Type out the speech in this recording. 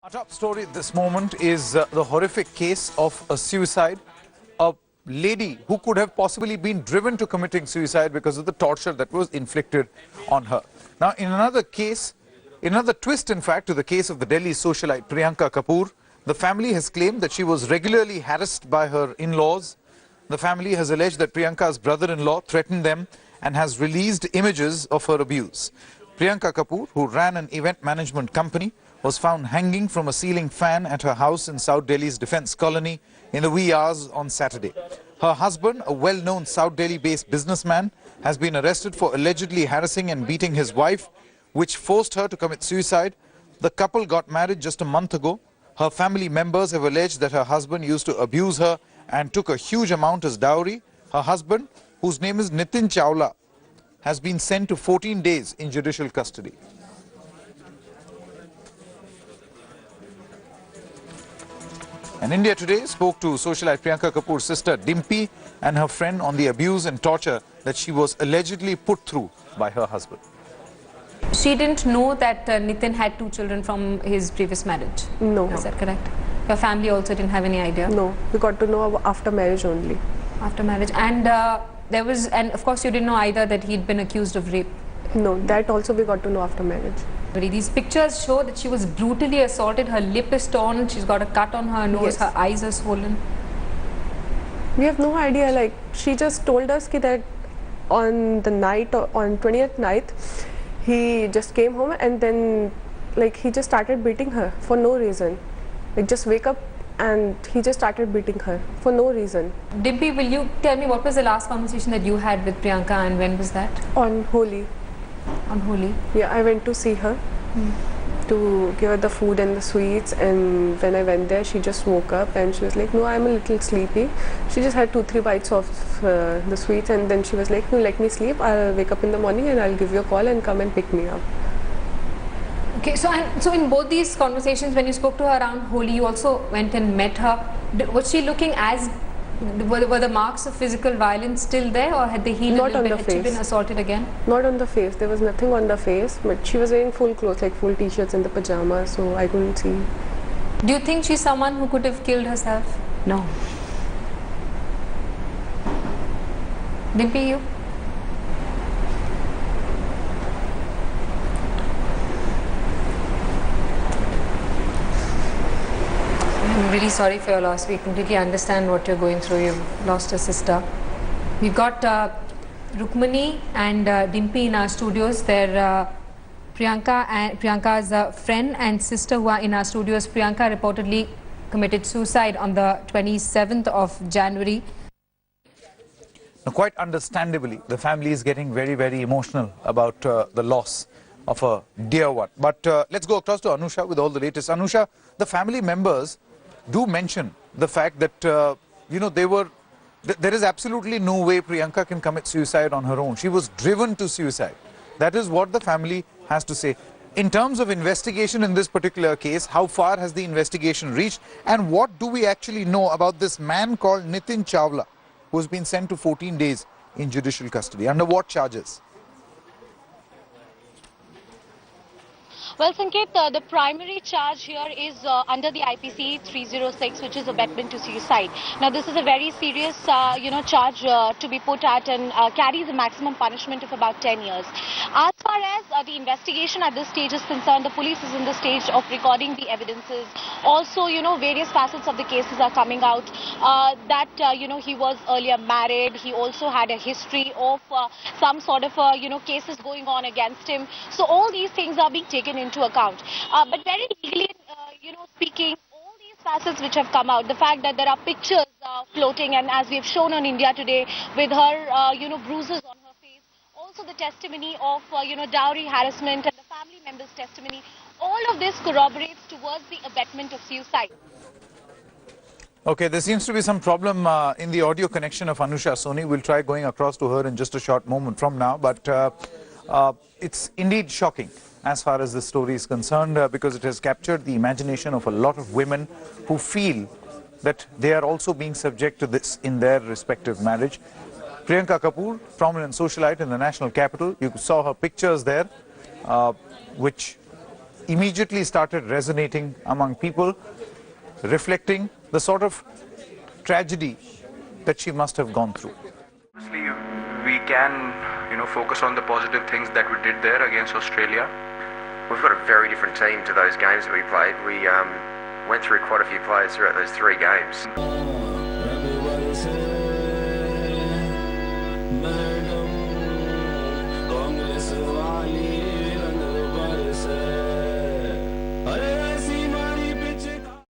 Our top story at this moment is the horrific case of a suicide. A lady who could have possibly been driven to committing suicide because of the torture that was inflicted on her. Now, in another case, another twist, in fact, to the case of the Delhi socialite Priyanka Kapoor, the family has claimed that she was regularly harassed by her in-laws. The family has alleged that Priyanka's brother-in-law threatened them and has released images of her abuse. Priyanka Kapoor, who ran an event management company, was found hanging from a ceiling fan at her house in South Delhi's Defence Colony in the wee hours on Saturday. Her husband, a well-known South Delhi-based businessman, has been arrested for allegedly harassing and beating his wife, which forced her to commit suicide. The couple got married just a month ago. Her family members have alleged that her husband used to abuse her and took a huge amount as dowry. Her husband, whose name is Nitin Chawla, has been sent to 14 days in judicial custody. And India Today spoke to socialite Priyanka Kapoor's sister Dimpy and her friend on the abuse and torture that she was allegedly put through by her husband. She didn't know that Nitin had 2 children from his previous marriage? No. Is that correct? Your family also didn't have any idea? No, we got to know after marriage only. After marriage. And and of course you didn't know either that he'd been accused of rape? No, that also we got to know after marriage. These pictures show that she was brutally assaulted. Her lip is torn, she's got a cut on her nose, Yes. her eyes are swollen. We have no idea, like she just told us that on the night, on 20th night, he just came home and then like he just started beating her for no reason. Like just wake up and he just started beating her for no reason. Dimpy, will you tell me what was the last conversation that you had with Priyanka and when was that? On Holi. On Holi? Yeah, I went to see her to give her the food and the sweets, and when I went there she just woke up and she was like, no, I'm a little sleepy. She just had 2-3 bites of the sweets and then she was like, no, let me sleep, I'll wake up in the morning and I'll give you a call and come and pick me up. Okay, so in both these conversations when you spoke to her around Holi, you also went and met her. Was she looking as, were the marks of physical violence still there or had they healed Not a little on bit? the Had she face. been assaulted again? Not on the face, there was nothing on the face, but she was wearing full clothes, like full t-shirts and the pajamas, so I couldn't see. Do you think she's someone who could have killed herself? No. Dimpy, you? I'm really sorry for your loss. We completely understand what you're going through. You've lost a sister. We've got Rukmani and Dimpy in our studios. They're Priyanka's friend and sister who are in our studios. Priyanka reportedly committed suicide on the 27th of January. Now, quite understandably, the family is getting very, very emotional about the loss of a dear one. But let's go across to Anusha with all the latest. Anusha, the family members do mention the fact that, there is absolutely no way Priyanka can commit suicide on her own. She was driven to suicide. That is what the family has to say. In terms of investigation in this particular case, how far has the investigation reached? And what do we actually know about this man called Nitin Chawla, who has been sent to 14 days in judicial custody? Under what charges? Well, Sanket, the primary charge here is under the IPC 306, which is abetment to suicide. Now, this is a very serious, charge to be put at and carries a maximum punishment of about 10 years. As far as the investigation at this stage is concerned, the police is in the stage of recording the evidences. Also, various facets of the cases are coming out. He was earlier married. He also had a history of some sort of, cases going on against him. So all these things are being taken into account. But very legally, speaking, all these facets which have come out, the fact that there are pictures floating, and as we have shown on India Today with her, bruises on her face, also the testimony of, dowry harassment and the family members' testimony, all of this corroborates towards the abetment of suicide. Okay, there seems to be some problem in the audio connection of Anusha Soni. We'll try going across to her in just a short moment from now. But it's indeed shocking as far as this story is concerned because it has captured the imagination of a lot of women who feel that they are also being subject to this in their respective marriage. Priyanka Kapoor, prominent socialite in the national capital, you saw her pictures there, which immediately started resonating among people, reflecting the sort of tragedy that she must have gone through. Obviously, we can, focus on the positive things that we did there against Australia. We've got a very different team to those games that we played. We went through quite a few players throughout those 3 games.